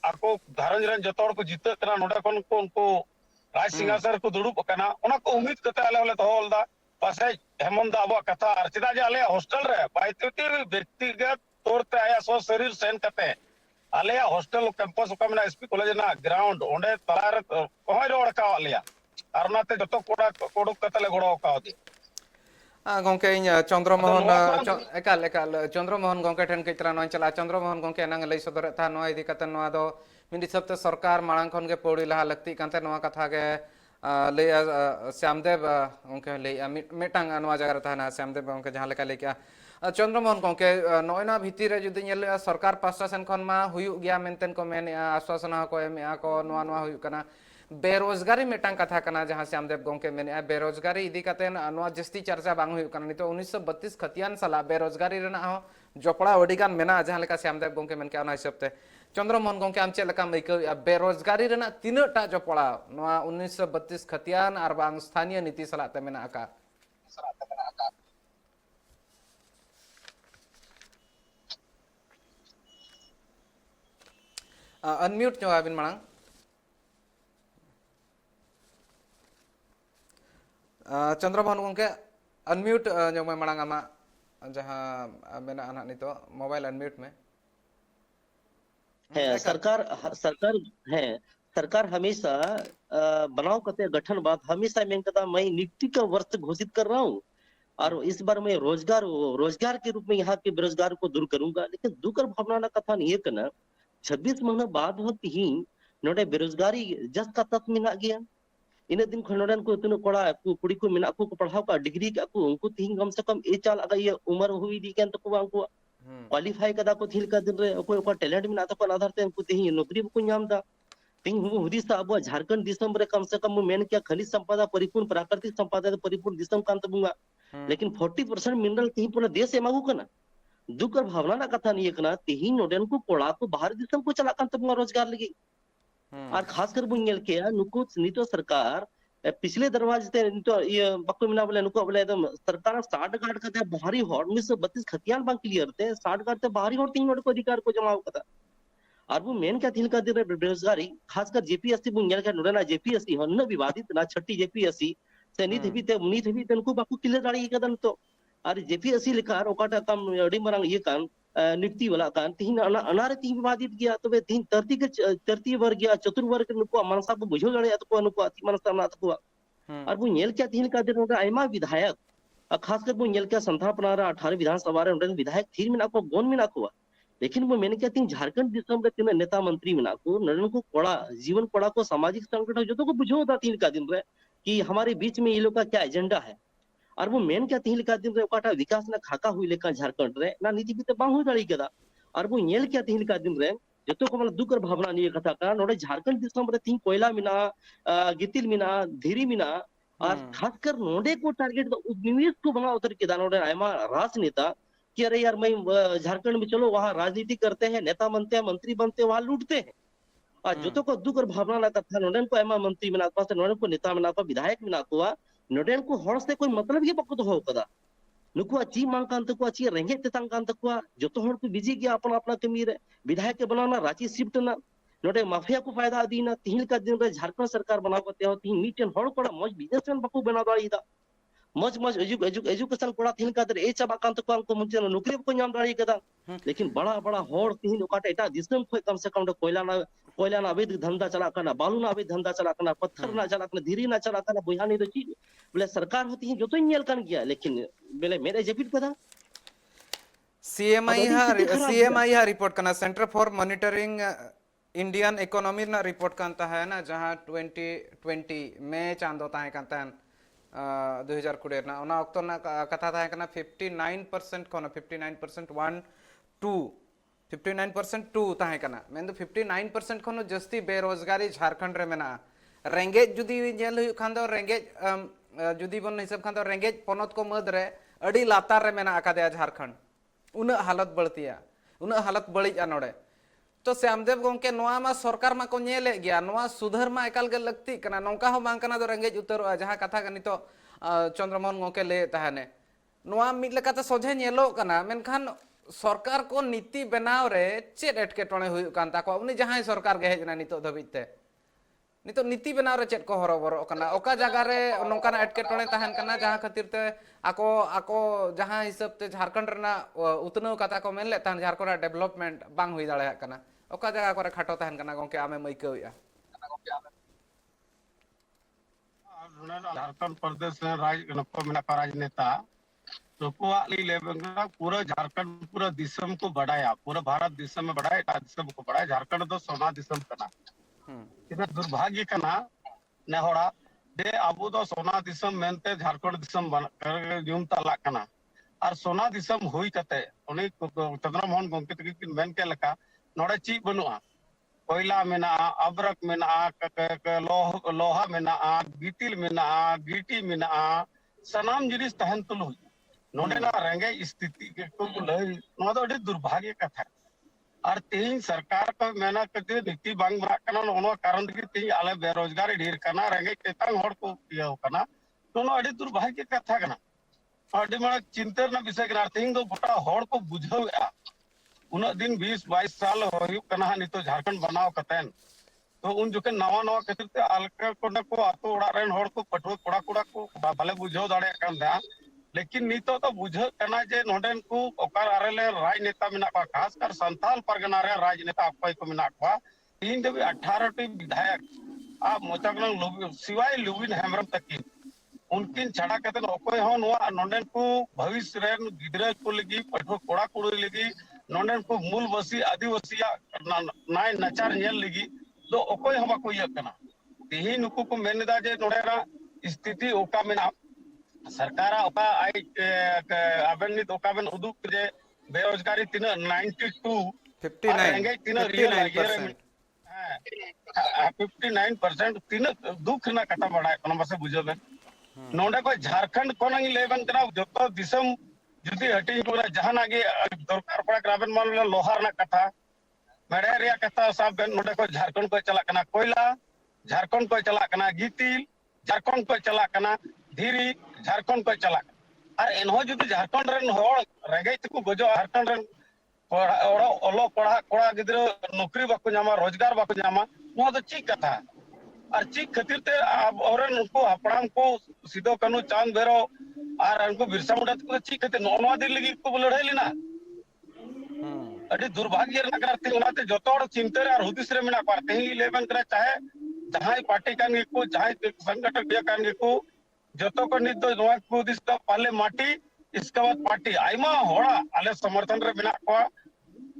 आको धारंज रन जतो को जीत कना नोडा कोन को उनको राज सिंहासन को दुड़ुब कना ओना को उम्मीद कते आले होले तो होलदा पासे हेमंत अब कथा और चिदा जे आले हॉस्टल रे पाइते व्यक्तिगत तौर ते आया सो शरीर सेन कते आले हॉस्टल कैंपस का मेना एसपी कॉलेज ना ग्राउंड ओंडे तलार कोय रोड का आलिया और नाते जतो कोड़ा कोडक कते ले गोड़ो का होती गोंके चंद्रमोहन एकाल एकाल चंद्रमोहन गोंके ठेन कितरा नय चला चंद्रमोहन गोंके नांग लई सदर था नय इदी कते नवा दो मिन हिसाब ते सरकार मांग खन के पौड़ी लहा लगती कांते नवा कथा के लई श्यामदेव गोंके लई मिटांग नवा जगह था श्यामदेव गोंके जहां लेका लेका चंद्रमोहन गोंके नयना भितर रे जुदी नेल सरकार पास्टा सेन खन मा हुयु गया मेनतेन को मेन आश्वासन को एम को नवा नवा हुयु कना बेरोजगारी मिटांग कथा कना जहां श्यामदेव गोंके मेने बेरोजगारी इदी कते नवा जस्ती चर्चा बांग हुयु कना नितो 1932 खतियान साला बेरोजगारी रेना हो जपड़ा ओडिगान मेना जहां लेका श्यामदेव गोंके मेन के ओना हिसाबते चंद्रमोहन गोंके आम चेक लेका मैक बेरोजगारी रेना तीनटा जपड़ा नवा 1932 खतियान आर बांग स्थानीय नीति सलाते मेना आका अनम्यूट जो आबिन मांग चंद्रमोहन गोंके अनम्यूट जो मैं मांग आमा जहां मेना अना नितो मोबाइल अनम्यूट में है सरकार हमेशा बनाव करते गठन बात हमेशा मैं कहता मैं नियुक्ति का वर्ष घोषित कर रहा हूँ और इस बार मैं रोजगार के रूप में यहाँ के बेरोजगार को दूर करूंगा लेकिन दुकर भावना कथा नहीं करना 26 महीना बाद होती ही नोडे बेरोजगारी जस का तक मिना गया इन दिन खनोडन को इतने कोड़ा कुड़ी को मिना को पढ़ाओ का डिग्री का को उनको तीन कम से कम ए चाल अगर ये उम्र हुई दी केन तो उनको क्वालिफाई कदा को थिल का दिन रे को टैलेंट मिना तो को आधार ते उनको तीन नौकरी को नाम दा तीन हु हुदिस अब झारखंड दिसम रे कम से कम मेन क्या खनिज संपदा परिपूर्ण प्राकृतिक संपदा परिपूर्ण दिसम कांत बुंगा लेकिन 40% मिनरल तीन पूरा देश एमागु कना दुकर भावना ना कथा नहीं कना तीन नोडन को कोड़ा को बाहर दिसम को चला कांत बुंगा रोजगार लगी और खासकर बुंगेल के नुको नितो सरकार पिछले दरवाजे ते नितो ये बक्को मिना बोले नुको बोले एकदम सरकार 60 गार्ड करते बाहरी हॉट 1932 खतियान बांग क्लियर थे 60 गार्ड ते बाहरी हॉट 3 नोड को अधिकार को जमाव कता और वो मेन क्या थिल का दे बेरोजगारी खासकर जेपीएससी बुंगेल का नोडना जेपीएससी हन विवादित ना छठी जेपीएससी से नीत भी तनको बाकू क्लियर दाड़ी कदन तो और जेपीएससी लिखा ओकाटा कम अडी मरंग ये कान नियुक्ति वाला कान तीन अनारे तीन विवादित गया तो वे तीन तरती वर्ग गया चतुर्वर्ग नुको मनसा को बुझो लड़े तो नुको अति मनसा ना तो और वो नेल क्या तीन का दिन आयमा विधायक खासकर वो नेल क्या संथापना 18 विधानसभा रे विधायक थीर में को गोन में को लेकिन वो मैंने क्या तीन झारखंड दिसम रे तीन नेता मंत्री में को नरन को कोड़ा जीवन कोड़ा को सामाजिक संगठन जो तो को बुझो होता तीन का दिन रे कि हमारे बीच में ये लोग का क्या एजेंडा है और वो मेन क्या तीन लिखा दिन रे ओकाटा विकास ना खाका हुई लेका झारखंड रे ना नीति भी बांग हुई दाड़ी कदा और वो नेल क्या तीन लिखा दिन रे जतो को मतलब दुकर भावना नहीं कथा का नोडे झारखंड दिसम रे तीन कोयला मिना गितिल मिना धीरी मिना और खासकर नोडे को टारगेट निवेश को बना उतर के दानोडे आयमा राजनेता कि अरे यार मैं झारखंड में चलो वहां राजनीति करते हैं नेता बनते हैं मंत्री बनते हैं वहां लूटते हैं और जतो को दुकर भावना ना कथा नोडन को आयमा मंत्री मिना पास नोडन को नेता मिना को विधायक मिना को नोडन को हॉर्स से कोई मतलब ही पक्को तो हो कदा नुको अच्छी मांग कांत को अच्छी रेंगे तेतांग कांत को जो तो हर को बिजी गया अपना अपना कमी रे विधायक के बनाना रांची शिफ्ट ना नोडे माफिया को फायदा दीना तिहिल का दिन रे झारखंड सरकार बनाव करते हो तिहि मीटेन हड़ कोड़ा मज बिजनेसमैन बाको बना दाड़ीदा मज मज एजुकेशन कोड़ा तिहिल का दरे ए चाबा कान तो को मुंचे नौकरी को नाम दाड़ी कदा लेकिन बड़ा बड़ा हड़ तिहिन ओकाटे एटा दिसम खोय कम से कम कोयला ना अवैध धंधा चला करना बालू ना अवैध धंधा चला करना पत्थर ना चला करना धीरी ना चला करना बुहानी तो ची बोले सरकार होती है जो तो नेल कान गया लेकिन बेले मेरे जेपिट कदा सीएमआई हा रिपोर्ट करना centre for monitoring Indian economy ना रिपोर्ट करता है ना जहां 2020 में चांदो ताहे करता है 2020 ना ओना ऑक्टो ना कथा ताहे करना 59% कोना 59% 1 2 59% 2 ताहे करना मैं तो 59% खनो जस्ती बेरोजगारी झारखंड रे मेना रेंगेज जुदी जेल हुई खान दो रेंगेज जुदी बन हिसाब खान दो रेंगेज पोनत को मद रे अड़ी लातार रे मेना आकादे झारखंड उन हालत बढ़तिया उन हालत बड़ी नोड़े तो श्यामदेव गोंके नोआ मा सरकार मा को नेले गया नोआ सुधर मा एकाल गे लगती कना नौका हो बांग कना दो रेंगेज उतर जहां कथा कनी तो चंद्रमोहन गोंके ले तहने नोआ मिद लेकाते सोझे नेलो कना मेनखान सरकार को नीति बनाव रे चेड एटकेटोणे हुयु कान ताको उनी जहां सरकार गे हेजना नितो धबिते नितो नीति बनाव रे चेड को हरोबरो कना ओका जगह रे नौका एटकेटोणे तहन कना जहां खातिर ते आको आको जहां हिसाब ते झारखंड रना उतनो कथा को मेनले तहन झारखंड डेवलपमेंट बांग हुई दाड़े कना ओका जगह करे खाटो तहन कना गोंके आमे मइकौया झारखंड प्रदेश में नको मेना का राजनेता नुकुआ लेबंगा पूरा झारखंड पूरा दिसम को बढ़ाया पूरा भारत दिसम में बढ़ाया एटा दिसम को बढ़ाया झारखंड तो सोना दिसम कना इतना दुर्भाग्य कना नेहोड़ा दे अबो दो सोना दिसम मेनते झारखंड दिसम बन कर यूम तला कना और सोना दिसम हुई कते उनी चंद्रमोहन गोंके तकिन मेन के लका नोड़े ची बनुआ कोयला मेना अब्रक मेना लोहा मेना गिटिल मेना गिटी मेना सनाम जिनिस तहन तुलु नोडे ना रेंगे स्थिति के को लय नो दो दुर्भाग्य कथा और तेज सरकार को मेना कते नीति बांग बना कना नो कारण कि तेज आले बेरोजगारी ढेर कना रेंगे केतांग हड़ को किया कना तो नो अड़ी दुर्भाग्य कथा कना अड़ी माने चिंता ना विषय कना तेज दो गोटा हड़ को बुझावया उन दिन 20-22 साल हुयु कना नितो झारखंड बनाव कतेन तो उन जोके नवा नवा खातिर ते अलका कोना को आतो ओड़ा रेन हड़ को पटो कोड़ा कोड़ा को भले बुझाव दाड़े कान दा लेकिन नितो तो बुझ कना जे नोडेन को ओकार आरेले राजनेता मेना का खासकर संताल परगना रे राजनेता अकोय को मेना का तीन देवी 18 टी विधायक आ मोचागन सिवाय लुविन हेमरम तक उनकिन छाड़ा कते अकोय हो नोआ नोडेन को भविष्य रेन गिदरा को लगी पटो कोड़ा कोड़ी लगी नोडेन को मूलवासी आदिवासी नाय नचार नेल लगी तो अकोय हम को यकना तिही नुकु को मेनदा जे नोडेरा स्थिति ओका मेना सरकार ओका आई अबन नित ओका बन उदुक जे बेरोजगारी तीन 92 59 तीन रियल 59% तीन दुख ना कथा बड़ा कोन बसे बुझबे नोडे को झारखंड कोन लेबन करा जतो दिसम जुदी हटी पूरा जहाना गे दरकार पड़ा ग्राबन मान लोहार ना कथा मेरे रिया कथा सब नोडे को झारखंड को चला कना कोयला झारखंड को चला कना गितिल झारखंड को चला कना धीरी झारखंड को चला और एनहो जुदी झारखंड रन होड़ रेगे तको गजो झारखंड रन ओलो पढ़ा कोड़ा गिद्र नौकरी बाको नामा रोजगार बाको नामा नो तो ठीक कथा और ठीक खातिर ते और उनको अपराम को सीधो कानू चांद बेरो और उनको बिरसा मुंडा को ठीक खातिर नोनवा दिन लगी को लड़ाई लेना अड़ी दुर्भाग्य ना करते उनाते जतोड़ चिंता रे और हुदिस रे मेना पारते ही लेवन करे चाहे जहां पार्टी कान को जहां संगठन दिया कान को जतो को नित दो नोआ को दिस तो पाले माटी इसके बाद पार्टी आइमा होड़ा आले समर्थन रे मेना को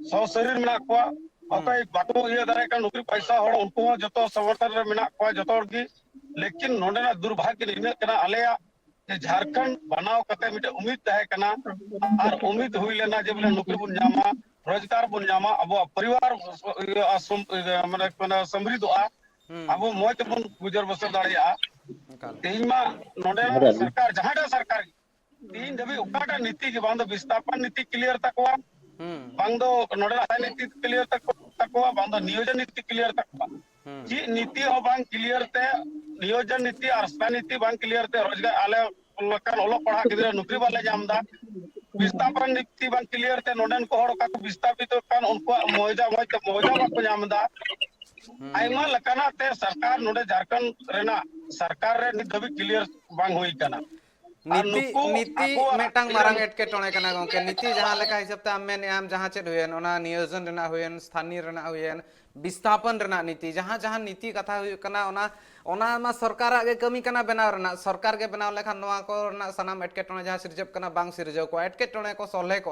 सौ शरीर मेना को ओके बाको ये दारे का नौकरी पैसा होड़ उनको जतो समर्थन रे मेना को जतो की लेकिन नोडे ना दुर्भाग्य निने कना आलेया जे झारखंड बनाव कते मिटे उम्मीद है कना और उम्मीद हुई लेना जे बोले नौकरी बुन जामा रोजगार बुन जामा अब परिवार माने समृद्धआ अब मोय बुन गुजर बसर दाड़िया तेज मा नोडे सरकार जहां सरकार तीन दबी उकाटा नीति के बांधो विस्थापन नीति क्लियर तकवा बांधो नोडे नीति क्लियर तकवा बांधो नियोजन नीति क्लियर तकवा जी नीति हो बांग क्लियर ते नियोजन नीति और स्थान नीति बांग क्लियर ते रोजगार आले लकन ओलो पढ़ा गिदरा नौकरी वाले जामदा विस्थापन नीति बांग क्लियर ते नोडन को हड़ का विस्थापित कान उनको मौजा बाको जामदा आयमा लकाना ते सरकार नोडे झारखंड रेना सरकार रे नित धबी क्लियर बांग हुई कना और नीति नुकु नीति आको मेटांग मारंग एटकेटोणे कना गोंके नीति जहां लेका हिसाब ते आम आम जहां चेद हुयन ओना नियोजन रेना हुयन स्थानीय रेना हुयन विस्थापन रेना नीति जहां जहां नीति कथा हुय कना ओना मा सरकार गे कमी कना बनाव रेना सरकार गे बनाव लेखान नोआ को रेना सनाम एटकेटोणे जहां सिरजब कना बांग सिरजव को एटकेटोणे को सॉल्हे को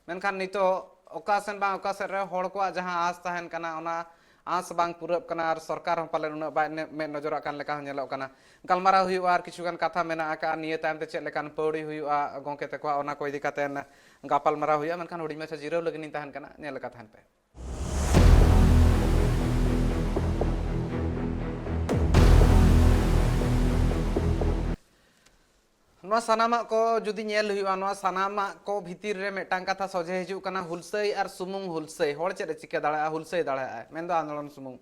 मेनखान नितो ओकासन बांग ओकासन रे होड़ को जहां आस तहन कना ओना आस बांग पूरब कना और सरकार हम पाले उना बाय में नजर कान लेका नेलो कना गलमारा हुआ और किछुगान कथा मेना आका निये तायम ते चेद लेकान पौड़ी हुआ गोंके ते को ओना को इदी कातेन गापाल मारा हुआ मेनखान हुडी में जीरो लगनी तहन कना नेल कथान पे नोआ सनामा को जुदी नेल हुआ नोआ सनामा को भीतिर रे मेटांग कथा सोझे हिजु कना हुलसई और सुमुंग हुलसई होड़ चेद चिके दाड़ा हुलसई दाड़ा मेन दो आंदोलन सुमुंग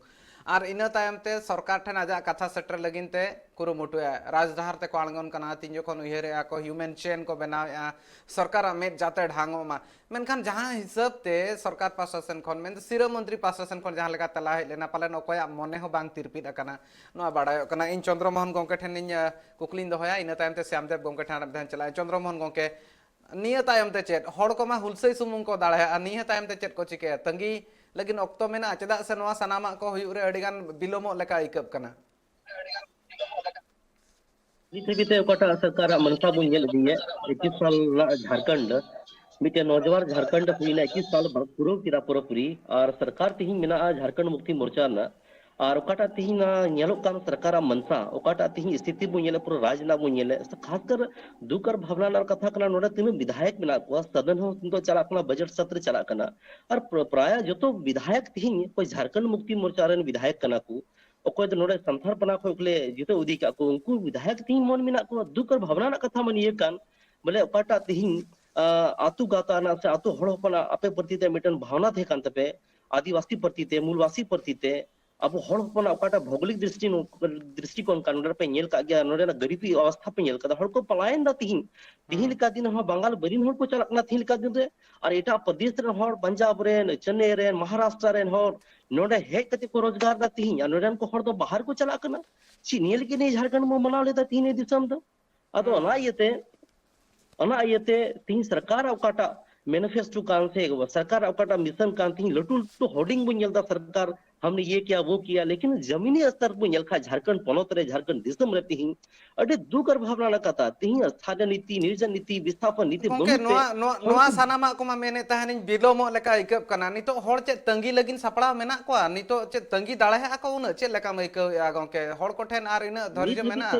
और इन तायम ते सरकार ठन आजा कथा सेटर लगिन ते कुरुमुटुया राजधार ते को आंगन कना तीन जखन उयहरे को ह्यूमन चेन को बनाया सरकार में जाते ढांगो मा मेनखान जहां हिसाब ते सरकार प्रशासन खन मेन सिरो मंत्री प्रशासन खन जहां लेका तला हे लेना पालन अकोया मने हो बांग तिरपिद अकना नोआ बाडाय कना इन चंद्रमोहन गोंके ठन इन कुकलिन दोहया इन तायम ते श्यामदेव गोंके ठन धन चला चंद्रमोहन गोंके निया तायम ते चेत होड़ को मा हुलसई सुमुंग को दाड़ा निया तायम ते चेत को चिके तंगी लेकिन ऑक्टो में ना चेदा से नोआ सनामा को हुयु रे अडिगान बिलोमो लेका इकब कना बीते ओकाटा सरकार मनसा बुन नेल दिए 21 साल झारखंड बीते नौजवान झारखंड हुईना 21 साल पूरा किरा पूरी और सरकार तिहिं मेना झारखंड मुक्ति मोर्चा ना और ओकाटा तिहिं ना नेलो कान सरकार मनसा ओकाटा तिहिं स्थिति बुन नेले पूरा राज ना बुन नेले खासकर दुकर भावना ना कथा कना नोडा तिनु विधायक मेना को सदन हो तो चला कना बजट सत्र चला कना और प्राय जतो विधायक तिहिं कोई झारखंड मुक्ति मोर्चा रेन विधायक कना को ओकोय दो नोडे संथार पना खोकले जिते उदी का को उनको विधायक तिहिं मन मेना को दुकर भावना ना कथा मन ये कान बोले ओकाटा तिहिं आतु गाता ना से आतु होड़ होपना आपे प्रति ते मिटन भावना थे कान तपे आदिवासी प्रति ते मूलवासी प्रति ते अब होड़ होपना ओकाटा भौगोलिक दृष्टिकोण कान नोडे पे नेल का गया नोडे ना गरीबी अवस्था पे नेल का होड़ को पलायन दा तिहिं तिहिं का दिन हो बंगाल बरिन होड़ को चलकना तिहिं का दिन रे और एटा प्रदेश रे होड़ पंजाब रे चेन्नई रे महाराष्ट्र रे होड़ नोडे हे कते को रोजगार दा तिहिं नोडे को होड़ तो बाहर को चला कना ची नेल के नहीं झारखंड में मनाव लेता तिहिं दिसम दो अदो अना इयते तीन सरकार अवकाटा मैनिफेस्टो कान से सरकार अवकाटा मिशन कान तीन लटू तो होर्डिंग बुन येलदा सरकार हमने ये किया वो किया लेकिन जमीनी स्तर बुन येलखा झारखंड पनोत रे झारखंड दिसम रहती ही अडे दुकर भावना न कता तीन स्थानीय नीति नियोजन नीति विस्थापन नीति गोंके नोआ सनामा को मा मेने तहनिन बिलोमो लेका इकब कना नितो होड़ चे तंगी लगिन सपड़ा मेना को नितो चे तंगी दाड़े आको उन चे लेका मइको या गोंके होड़ को ठेन आर इन धरिज मेना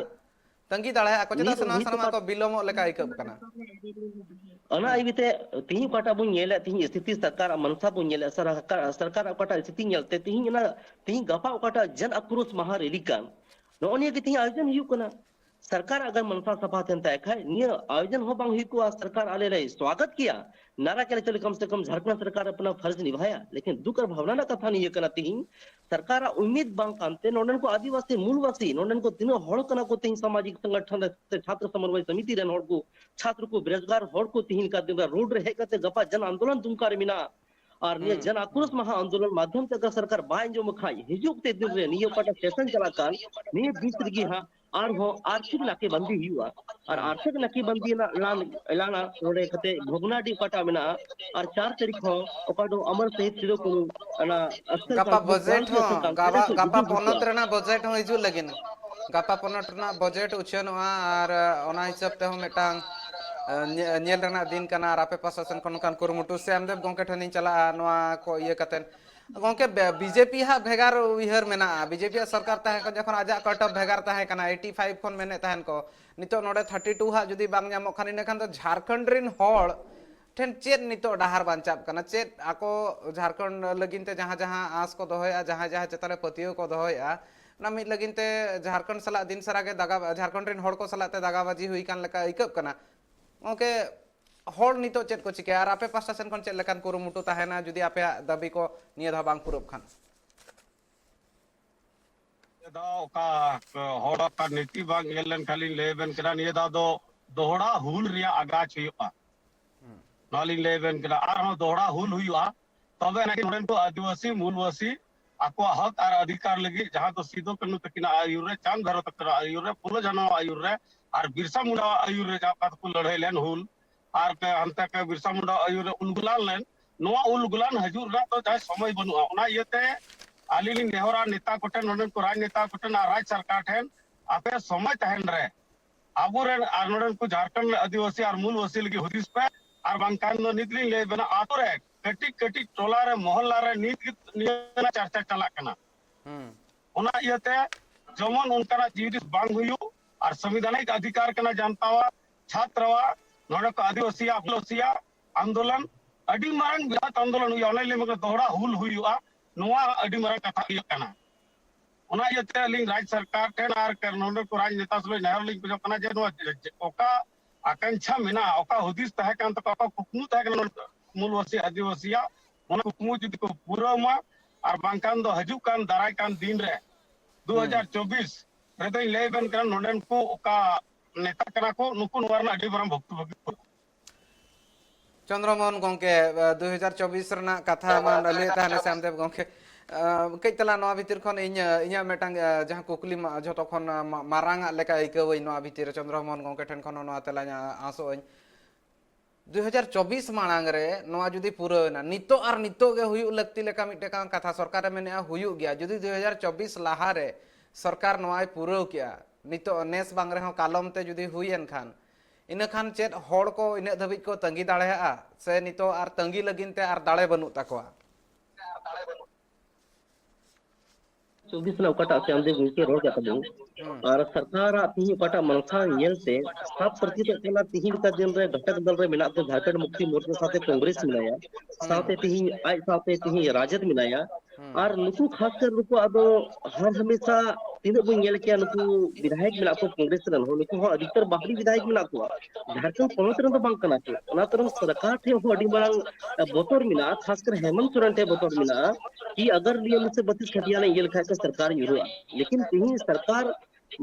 तंगी दाड़ा आको चेदा से नोआ सनामा को बिलोमो लेका इकब कना अना इबिते तिहि काटा बुन येले तिहि स्थिति सरकार मनसा बुन येले सरकार काटा स्थिति येलते तिहि ना तिहि गपा काटा जन आक्रोश महा रैली कान नोनिया के तिहि आयोजन हियु कना सरकार अगर मनसा सभा थेन तय खाय निय आयोजन हो बांग हिको सरकार आले रे स्वागत किया नारा के चले कम से कम झारखंड सरकार अपना फर्ज निभाया लेकिन दुकर भावना ना कथा नहीं कना तिहि सरकार उम्मीद बांग कांते नोडन को आदिवासी मूलवासी नोडन को तीनों होड़ कना को तिहि सामाजिक संगठन छात्र समन्वय समिति रेन होड़ को छात्र को बेरोजगार होड़ को तिहि का दिन रोड रे कते गपा जन आंदोलन तुमकार मिना और निय जन आक्रोश महा आंदोलन माध्यम से अगर सरकार बाइन जो मखाई हिजुक ते दिन रे निय पाटा सेशन चला कान निय बीच रगी हां और हो आर्थिक नाकेबंदी हुआ और आर्थिक नाकेबंदी ना एलाना रोडे खते भोगनाडी पाटा मिना और 4 तारीख हो ओकाडो अमर सहित सिरो को ना गपा बजट हो गपा पनत रेना बजट हो हिजु लगिन गपा पनत रेना बजट उछनवा और ओना हिसाब ते हो मेटांग नेल रेना दिन कना रापे प्रशासन कोन कान कुरुमुटु से आमदेव गोंके ठनी चला नोआ को ये कतेन गोंके बीजेपी हा भेगार उइहर मेना बीजेपी सरकार ताहे को जखन आजा कटअप भेगार ताहे कना 85 कोन मेने ताहेन को नितो नोडे 32 हा जुदी बांग जामो खान इने खान तो झारखंड रिन होड़ ठेन चेत नितो डाहार बांचाब कना चेत आको झारखंड लगिन ते जहां जहां आस को दोहया जहां जहां चेतारे पतियो को दोहया ना मिट लगिन ते झारखंड सला दिन सरागे दागा झारखंड रिन होड़ को सलाते दागाबाजी हुई कान लेका इकब कना ओके होड़ नितो चेत को चिके आर आपे प्रशासन कोन चेत लेकान कुरुमुटु ताहेना जुदी आपे दाबी को निय धा बांग पुरब खान दाव का होड़ा का नीति बांग येलन खाली लेबन करा निय दाव दो दोहड़ा हुल रिया आगाच हुआ नाली लेबन करा आर हो दोहड़ा हुल हुआ तबे ना नोडन को आदिवासी मूलवासी ako hak ar adhikar lagi jahan to sido kanu takina ayur re chand bharat takra ayur re pulo jana ayur re ar birsa munda ayur re japat ko ladhai len hul ar ke ante ke birsa munda ayur re ulgulan len noa ulgulan hajur ra to jai samay banua ona yete alilin nehora neta koten noden ko raj neta koten ar raj sarkar ten ape samay tahen re aburen ar noden ko jharkhand adivasi ar mulwasi lagi hudis pe ar bangkan no nitli le bena ato re kati kati tola re mohalla re nit niyana charcha chalak kana ona iyate jemon unkana jinis bang huyu ar संवैधानिक अधिकार kana jantawa छात्रवा नोडे को आदिवासिया अपलोसिया आंदोलन अडी मारंग बिरात आंदोलन हुई online lemak दोहरा हुल हुआ नोआ अडी मारंग कथा हुई kana ona iyate ling raj sarkar ten ar karnonde ko raj neta sule nehar ling ko kana je no oka akancha mena oka hudis tahe kan to oka kukmu tahe kan mulwasi adivasiya ona kukmu judi ko pura ma ar bangkan do haju kan darai kan din re 2024 redo leven kan nonden ko oka neta kana ko nukun warna adi baram bhaktu bhakti Chandramohan गोंके 2024 रना कथा मान ले ताने श्यामदेव गोंके कई तला नवा भितर खन इnya मेटांग जहां कुकली जतो खन मारांग लेका इकवई नवा भितर चंद्रमोहन गोंके ठन खन नवा तला आसो 2024 मांग रे नवा जुदी पुराना नितो आर नितो गे हुयु लगती लेका मिटे का कथा सरकार मेने हुयु गया जुदी 2024 लाहा रे सरकार नवा पुरो किया नितो नेस बांग रे हो कालम ते जुदी हुयन खान इन खान चेत होड़ को इन धबी को तंगी दाड़ेहा से नितो आर तंगी लगिन ते आर दाड़े बनु तकवा 24 ना उकटा से आमदे गुंके रोड जाता दो और सरकार तिही उकटा मनसा येलते 7% केला तिही का दिन रे घटक दल रे मिला तो झारखंड मुक्ति मोर्चा साथे कांग्रेस मिलाया साथे तिही आई साथे तिही राजद मिलाया और नुकु खास कर नुकु अदो हर हमेशा तीन बन येल के नुकु विधायक मिला को कांग्रेस रन हो नुकु अधिकतर बाहरी विधायक मिला को झारखंड पहुंच रन तो बांग कना के ओना तरह सरकार थे हो अडी बांग बोतोर मिला खास कर हेमंत सोरेन थे बोतोर मिला कि अगर नियम से 32 खटिया ने येल खा सरकार युरुआ लेकिन तिही सरकार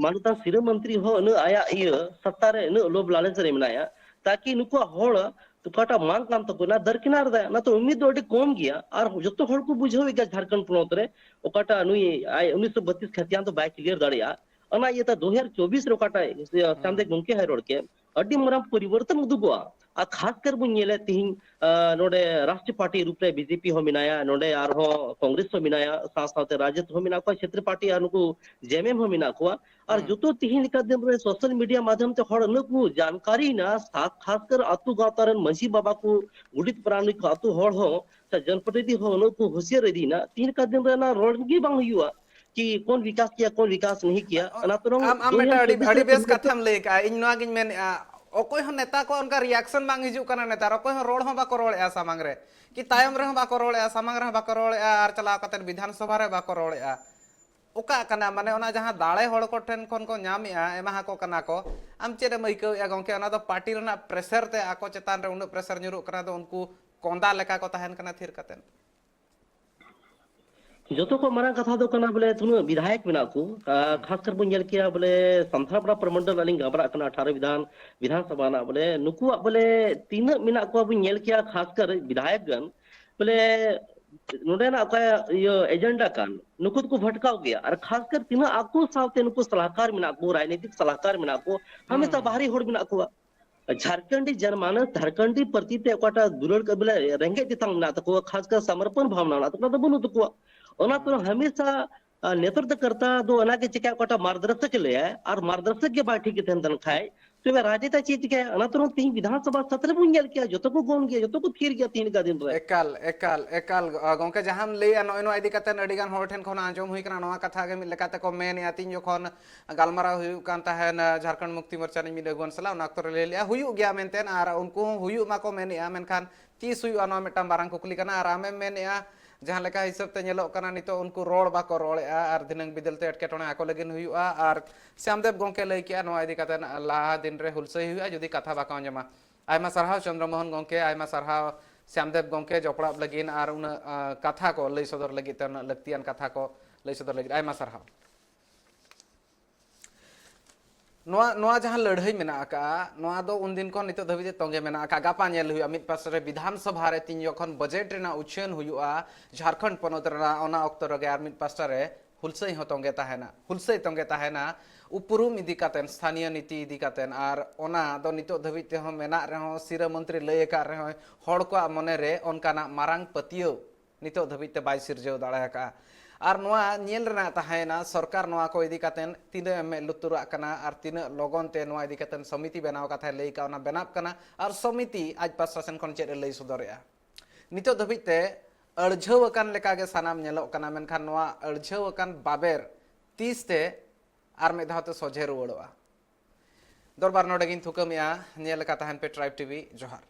मानता सिर मंत्री हो न आया ये सत्ता रे न लोभ लालच रे मिलाया ताकि नुको होड़ तुकाटा मांग काम तो ना दरकिनार दा ना तो उम्मीद अडी कम गया और जतो होड़ को बुझावे गया झारखंड पोनत रे ओकाटा नुई 1932 खतियान तो बाय क्लियर दाड़िया अना ये 2024 रोकाटा सामदे गुंके है रोड के अडी मराम परिवर्तन उदुगवा आ खास कर बुन येले तिहिं नोडे राष्ट्रीय पार्टी रूप रे बीजेपी हो मिनाया नोडे आर हो कांग्रेस हो मिनाया साथ राजद हो मिना को क्षेत्र पार्टी अनुको जेएमएम हो मिना को और जतो तिहिं निका दिन रे सोशल मीडिया माध्यम ते हड़ नुकु जानकारी ना खास कर अतु गातारन मंसी बाबा को गुडित प्राणी को अतु हड़ हो जनप्रतिनिधि हो नुकु होशियार दी ना तीन का दिन रे ना रोडगी बांग हुआ कि कौन विकास किया कौन विकास नहीं किया अना तो आम मेटा अड़ी बेस कथाम ले का इन नवा गिन मेन ओकोय हो नेता को उनका रिएक्शन बांग हिजु कना नेता ओकोय हो रोड हो बाको रोड़े सामांग रे कि तायम रे हो बाको रोड़े सामांग रे हो बाको रोड़े आर चला कते विधानसभा रे बाको रोड़े ओका कना माने ओना जहां दाड़े होड़ को ठेन कोन को ᱧᱟᱢᱮᱟ एमा को कना को आम चेरे मइको या गोंके ओना दो पार्टी रना प्रेशर ते आको चेतान रे उन प्रेशर ᱧᱩᱨᱩᱜ कना दो उनको कोंदा लेका को तहन कना थिर कतेन जो को मरा कथा दो कना बोले तुन विधायक मिना को खास कर बन किया बोले संथापड़ा प्रमंडल अलिंग गबरा कना 18 विधानसभा ना बोले नुकुआ बोले तीन मिना को बन किया खास कर विधायक गण बोले नोडे ना का ये एजेंडा कान नुकुत को भटकाव गया और खास कर तीन आको सावते नुकु सलाहकार मिना को राजनीतिक सलाहकार मिना को हमेशा बाहरी होड़ मिना को झारखंडी जनमानस झारखंडी प्रति ते कोटा दुलड़ के बोले रेंगे तितंग ना तो खास कर समर्पण भावना ना तो बनु तो ओना तो हमेशा नेतृत्व करता दो अना के चिका कोटा मार्गदर्शक ले और मार्गदर्शक के बाठी के तन खाए तो वे राजनीति चीज के अना तो तीन विधानसभा सत्र बुंगल किया जो तो को गोन गया जो तो को फिर गया तीन का दिन रे एकाल गोंके जहां ले नो आइदी कतन अडिगान होर ठेन खन आंजम हुई कना नवा कथा के मिल लेकाते को मेन या तीन जखन गालमारा हुयु कान ताहेन झारखंड मुक्ति मोर्चा नि मिलगन सला उना अक्तर ले लिया हुयु गया मेनतेन आर उनको हुयु मा को मेन या मेनखान तीस हुयु अनो मेटा मारंग कुकली कना आर आमे मेन या जहां लेका हिसाब ते नेलो कना नितो उनको रोड बाको रोड़े आर दिनंग बिदलते अटकेटोने आको लगिन हुयुआ आर श्यामदेव गोंके लई किया नवा इदी कतन लाहा दिन रे हुलसई हुआ जुदी कथा बाको अंजमा आयमा सरहाव चंद्रमोहन गोंके आयमा सरहाव श्यामदेव गोंके जपड़ा लगिन आर उन कथा को लई सदर लगी तन लक्तियान कथा को लई सदर लगी आयमा सरहाव नोआ जहां लड़ाई मेना का नोआ दो उन दिन को नितो धबी तोंगे मेना का गापा नेल हुआ मिद पास रे विधानसभा रे तीन जखन बजेट रेना उछन हुआ झारखंड पनत रेना ओना ऑक्तो रगे आर मिद पास रे हुलसई हो तोंगे ताहेना हुलसई तोंगे ताहेना उपरुम इदी कातेन स्थानीय नीति इदी कातेन आर ओना दो नितो धबी ते हो मेना रे हो सिरा मंत्री लय का रे हो हड़ को मने रे ओनकाना मारांग पतियो नितो धबी ते बाय सिरजेव दाड़ा का आर नोआ नेल रना ताहेना सरकार नोआ को इदी कातेन तिने मे लुतुरा कना आर तिने लगन ते नोआ इदी कातेन समिति बनाव कथा लई का ओना बनाव कना आर समिति आज प्रशासन कोन चेद लई सुदरया नितो धबी ते अड़झव अकान लेका गे सानाम नेलोक कना मेनखान नोआ अड़झव अकान बाबेर 30 ते आर मे धावते सोझे रुवाड़वा दरबार नोडे गिन थुकमिया नेल का ताहन पे ट्राइब टीवी जोहार।